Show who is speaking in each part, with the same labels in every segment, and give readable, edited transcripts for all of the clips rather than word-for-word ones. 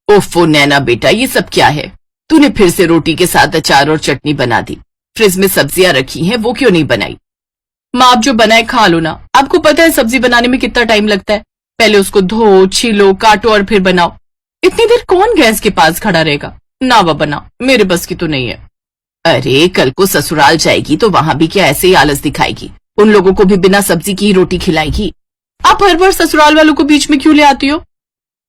Speaker 1: ओफो नैना बेटा, ये सब क्या है? तूने फिर से रोटी के साथ अचार और चटनी बना दी। फ्रिज में सब्जियां रखी हैं, वो क्यों नहीं बनाई? माँ, आप जो बनाए खा लो ना। आपको पता है सब्जी बनाने में कितना टाइम लगता है। पहले उसको धो, छीलो, काटो और फिर बनाओ। इतनी देर कौन गैस के पास खड़ा रहेगा? ना वो बनाओ, मेरे बस की तो नहीं है। अरे कल को ससुराल जाएगी तो वहां भी क्या ऐसे ही आलस दिखाएगी? उन लोगों को भी बिना सब्जी की ही रोटी खिलाएगी। आप हर बार ससुराल वालों को बीच में क्यों ले आती हो?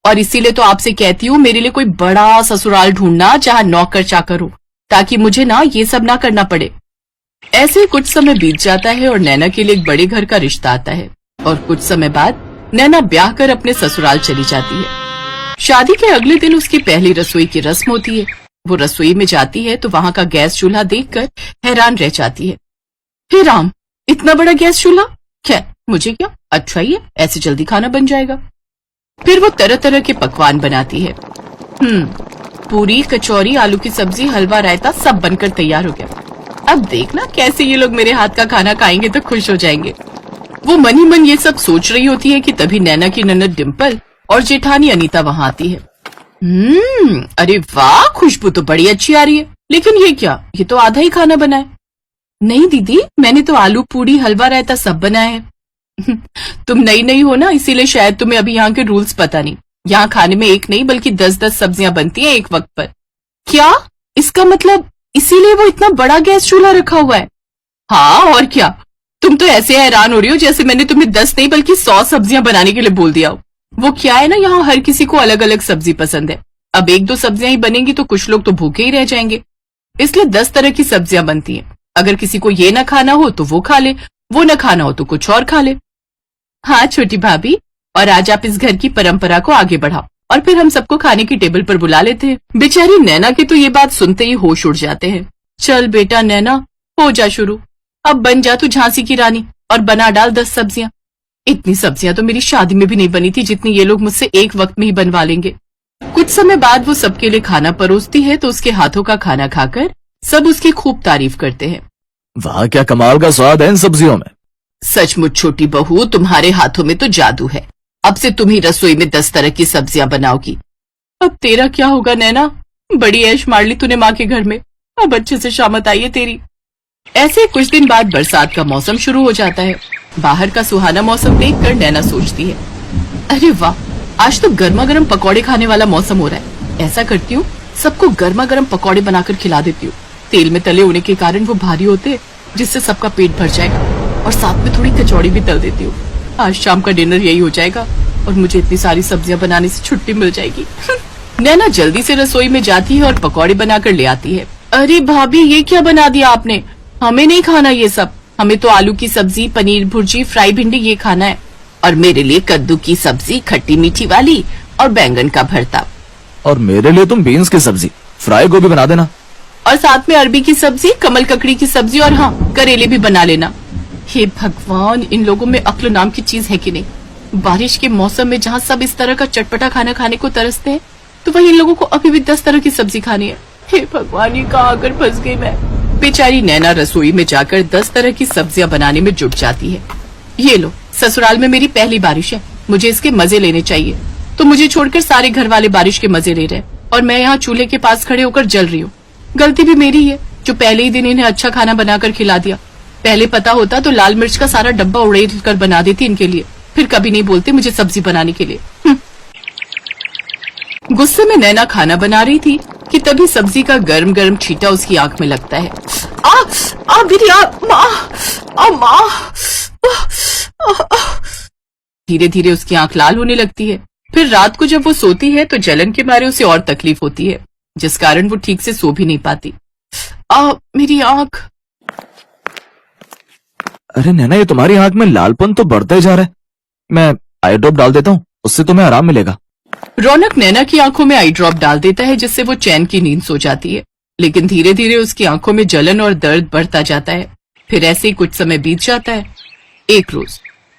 Speaker 1: और इसीलिए तो आपसे कहती हूँ मेरे लिए कोई बड़ा ससुराल ढूंढना जहाँ नौकर चाकर हो, ताकि मुझे ना ये सब ना करना पड़े। ऐसे कुछ समय बीत जाता है और नैना के लिए एक बड़े घर का रिश्ता आता है और कुछ समय बाद नैना ब्याह कर अपने ससुराल चली जाती है। शादी के अगले दिन उसकी पहली रसोई की रस्म होती है। वो रसोई में जाती है तो वहां का गैस चूल्हा देखकर हैरान रह जाती है। हे राम, इतना बड़ा गैस चूल्हा! खैर मुझे क्या, अच्छा ही है, ऐसे जल्दी खाना बन जाएगा। फिर वो तरह तरह के पकवान बनाती है। पूरी, कचौरी, आलू की सब्जी, हलवा, रायता सब बनकर तैयार हो गया। अब देखना कैसे ये लोग मेरे हाथ का खाना खाएंगे तो खुश हो जाएंगे। वो मन ही मन ये सब सोच रही होती है कि तभी नैना की ननद डिम्पल और जेठानी अनीता वहां आती है। अरे वाह, खुशबू तो बड़ी अच्छी आ रही है। लेकिन ये क्या, ये तो आधा ही खाना बना है। नहीं दीदी, मैंने तो आलू पूड़ी, हलवा, रायता सब बनाया है। तुम नई नई हो ना, इसीलिए शायद तुम्हें अभी यहाँ के रूल्स पता नहीं। यहाँ खाने में एक नहीं बल्कि 10-10 सब्जियां बनती हैं एक वक्त पर। क्या? इसका मतलब इसीलिए वो इतना बड़ा गैस चूल्हा रखा हुआ है? हाँ और क्या। तुम तो ऐसे हैरान हो रही हो जैसे मैंने तुम्हें 10 नहीं बल्कि 100 सब्जियां बनाने के लिए बोल दिया हो। वो क्या है ना, यहाँ हर किसी को अलग अलग सब्जी पसंद है। अब 1-2 सब्जियां ही बनेंगी तो कुछ लोग तो भूखे ही रह जाएंगे, इसलिए 10 तरह की सब्जियां बनती हैं। अगर किसी को ये ना खाना हो तो वो खा ले, वो न खाना हो तो कुछ और खा ले। हाँ छोटी भाभी, और आज आप इस घर की परंपरा को आगे बढ़ाओ और फिर हम सबको खाने की टेबल पर बुला लेते हैं। बेचारी नैना की तो ये बात सुनते ही होश उड़ जाते हैं। चल बेटा नैना, हो जा शुरू। अब बन जा तू झांसी की रानी और बना डाल 10 सब्जियां। इतनी सब्जियां तो मेरी शादी में भी नहीं बनी थी जितनी ये लोग मुझसे एक वक्त में ही बनवा लेंगे। कुछ समय बाद वो सबके लिए खाना परोसती है तो उसके हाथों का खाना खाकर सब उसकी खूब तारीफ करते हैं।
Speaker 2: वाह, क्या कमाल का स्वाद है इन सब्जियों में।
Speaker 1: सचमुच छोटी बहू, तुम्हारे हाथों में तो जादू है। अब से तुम ही रसोई में 10 तरह की सब्जियां बनाओगी। अब तेरा क्या होगा नैना, बड़ी ऐश मार ली तूने माँ के घर में। अब अच्छे से शामत आई है तेरी। ऐसे कुछ दिन बाद बरसात का मौसम शुरू हो जाता है। बाहर का सुहाना मौसम देखकर नैना सोचती है, अरे वाह, आज तो गर्मा गर्म पकौड़े खाने वाला मौसम हो रहा है। ऐसा करती हूँ, सबको गर्मा गर्म पकौड़े बनाकर खिला देती हूँ। तेल में तले होने के कारण वो भारी होते, जिससे सबका पेट भर जाएगा। और साथ में थोड़ी कचौड़ी भी तल देती हूँ। आज शाम का डिनर यही हो जाएगा और मुझे इतनी सारी सब्जियां बनाने से छुट्टी मिल जाएगी। नैना जल्दी से रसोई में जाती है और पकौड़े बनाकर ले आती है। अरे भाभी, ये क्या बना दिया आपने? हमें नहीं खाना ये सब। हमें तो आलू की सब्जी, पनीर भुर्जी, फ्राई भिंडी ये खाना है। और मेरे लिए कद्दू की सब्जी, खट्टी मीठी वाली, और बैंगन का भरता।
Speaker 2: और मेरे लिए तुम बीन्स की सब्जी, फ्राई गोभी बना देना।
Speaker 1: और साथ में अरबी की सब्जी, कमल ककड़ी की सब्जी, और हाँ, करेले भी बना लेना। हे भगवान, इन लोगों में अक्ल नाम की चीज है कि नहीं। बारिश के मौसम में जहाँ सब इस तरह का चटपटा खाना खाने को तरसते हैं, तो वही इन लोगों को अभी भी 10 तरह की सब्जी खानी है। हे भगवान, ये कहाँ आकर फंस गई मैं। बेचारी नैना रसोई में जाकर 10 तरह की सब्जियां बनाने में जुट जाती है। ये लो, ससुराल में मेरी पहली बारिश है, मुझे इसके मजे लेने चाहिए। तो मुझे छोड़कर सारे घर वाले बारिश के मजे ले रहे हैं और मैं यहाँ चूल्हे के पास खड़े होकर जल रही हूँ। गलती भी मेरी है जो पहले ही दिन इन्हें अच्छा खाना बनाकर खिला दिया। पहले पता होता तो लाल मिर्च का सारा डब्बा उड़ेल कर बना देती इनके लिए, फिर कभी नहीं बोलते मुझे सब्जी बनाने के लिए। गुस्से में नैना खाना बना रही थी कि तभी सब्जी का गर्म गर्म छींटा उसकी आंख में लगता है। मेरी माँ। धीरे धीरे उसकी आंख लाल होने लगती है। फिर रात को जब वो सोती है तो जलन के मारे उसे और तकलीफ होती है, जिस कारण वो ठीक से सो भी नहीं पाती। मेरी आंख।
Speaker 2: अरे नैना, ये तुम्हारी आंख में लालपन तो बढ़ता ही जा रहा है। मैं आई ड्रॉप डाल देता हूँ, उससे तुम्हें आराम मिलेगा।
Speaker 1: रौनक नैना की आंखों में आई ड्रॉप डाल देता है, जिससे वो चैन की नींद सो जाती है। लेकिन धीरे धीरे उसकी आंखों में जलन और दर्द बढ़ता जाता है। फिर ऐसे ही कुछ समय बीत जाता है। एक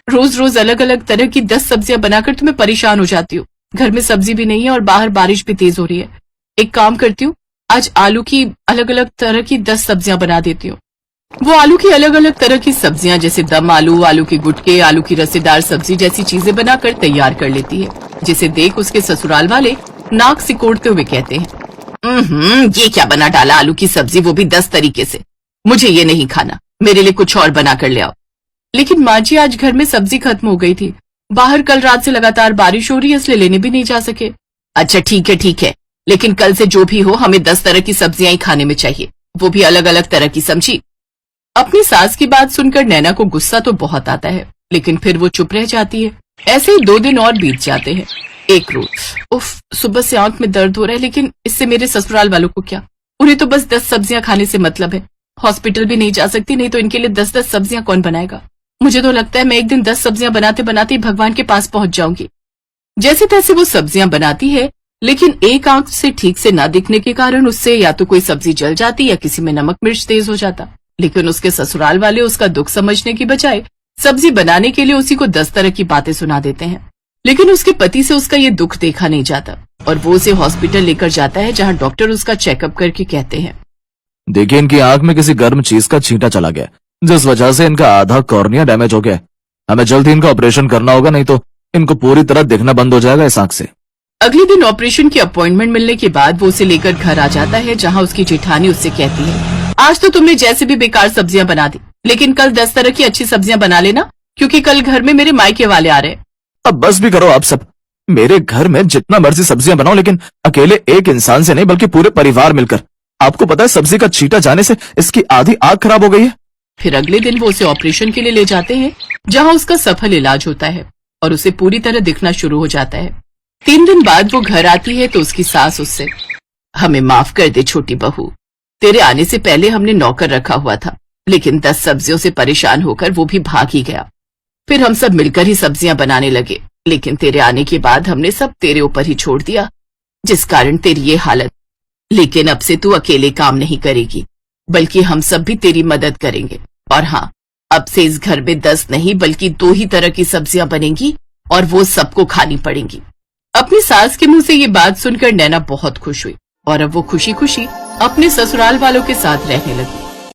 Speaker 1: रोज अलग अलग तरह की 10 सब्जियां बनाकर तुम्हें परेशान हो जाती हूँ। घर में सब्जी भी नहीं है और बाहर बारिश भी तेज हो रही है। एक काम करती हूँ, आज आलू की अलग अलग तरह की 10 सब्जियां बना देती हूँ। वो आलू की अलग अलग तरह की सब्जियां जैसे दम आलू, आलू के गुटके, आलू की रसेदार सब्जी जैसी चीजें बनाकर तैयार कर लेती है, जिसे देख उसके ससुराल वाले नाक सिकोड़ते हुए कहते हैं, ये क्या बना डाला आलू की सब्जी, वो भी 10 तरीके से। मुझे ये नहीं खाना, मेरे लिए कुछ और बना कर ले आओ। लेकिन माँ जी आज घर में सब्जी खत्म हो गई थी, बाहर कल रात से लगातार बारिश हो रही है, इसलिए लेने भी नहीं जा सके। अच्छा ठीक है, लेकिन कल से जो भी हो हमें 10 तरह की सब्जियां ही खाने में चाहिए, वो भी अलग अलग तरह की, समझी। अपनी सास की बात सुनकर नैना को गुस्सा तो बहुत आता है, लेकिन फिर वो चुप रह जाती है। ऐसे ही 2 दिन और बीत जाते हैं। एक रोज, उफ, सुबह से आंख में दर्द हो रहा है, लेकिन इससे मेरे ससुराल वालों को क्या, उन्हें तो बस 10 सब्जियां खाने से मतलब है। हॉस्पिटल भी नहीं जा सकती, नहीं तो इनके लिए 10-10 सब्जियां कौन बनाएगा। मुझे तो लगता है मैं एक दिन 10 सब्जियां बनाते बनाते भगवान के पास पहुंच जाऊंगी। जैसे तैसे वो सब्जियां बनाती है, लेकिन एक आंख से ठीक से ना दिखने के कारण उससे या तो कोई सब्जी जल जाती या किसी में नमक मिर्च तेज हो जाता। लेकिन उसके ससुराल वाले उसका दुख समझने की बजाय सब्जी बनाने के लिए उसी को 10 तरह की बातें सुना देते हैं। लेकिन उसके पति से उसका ये दुख देखा नहीं जाता और वो उसे हॉस्पिटल लेकर जाता है, जहां डॉक्टर उसका चेकअप करके कहते हैं,
Speaker 2: देखिए इनकी आंख में किसी गर्म चीज का छींटा चला गया, जिस वजह से इनका आधा कॉर्निया डैमेज हो गया। हमें जल्द ही इनका ऑपरेशन करना होगा, नहीं तो इनको पूरी तरह दिखना बंद हो जाएगा इस आंख से।
Speaker 1: अगले दिन ऑपरेशन की अपॉइंटमेंट मिलने के बाद वो उसे लेकर घर आ जाता है, जहां उसकी जेठानी उससे कहती है, आज तो तुमने जैसे भी बेकार सब्जियां बना दी, लेकिन कल 10 तरह की अच्छी सब्जियां बना लेना, क्योंकि कल घर में मेरे मायके वाले आ रहे हैं।
Speaker 2: अब बस भी करो आप सब, मेरे घर में जितना मर्जी सब्जियां बनाओ, लेकिन अकेले एक इंसान से नहीं बल्कि पूरे परिवार मिलकर। आपको पता है सब्जी का छींटा जाने से इसकी आधी आंख खराब हो गई है।
Speaker 1: फिर अगले दिन वो उसे ऑपरेशन के लिए ले जाते हैं, जहां उसका सफल इलाज होता है और उसे पूरी तरह दिखना शुरू हो जाता है। 3 दिन बाद वो घर आती है तो उसकी सास उससे, हमें माफ कर दे छोटी बहू, तेरे आने से पहले हमने नौकर रखा हुआ था, लेकिन 10 सब्जियों से परेशान होकर वो भी भाग ही गया। फिर हम सब मिलकर ही सब्जियां बनाने लगे, लेकिन तेरे आने के बाद हमने सब तेरे ऊपर ही छोड़ दिया, जिस कारण तेरी ये हालत। लेकिन अब से तू अकेले काम नहीं करेगी, बल्कि हम सब भी तेरी मदद करेंगे। और हाँ, अब से इस घर में 10 नहीं बल्कि 2 ही तरह की सब्जियां बनेंगी और वो सबको खानी पड़ेंगी। अपनी सास के मुंह से ये बात सुनकर नैना बहुत खुश हुई और अब वो खुशी खुशी अपने ससुराल वालों के साथ रहने लगी।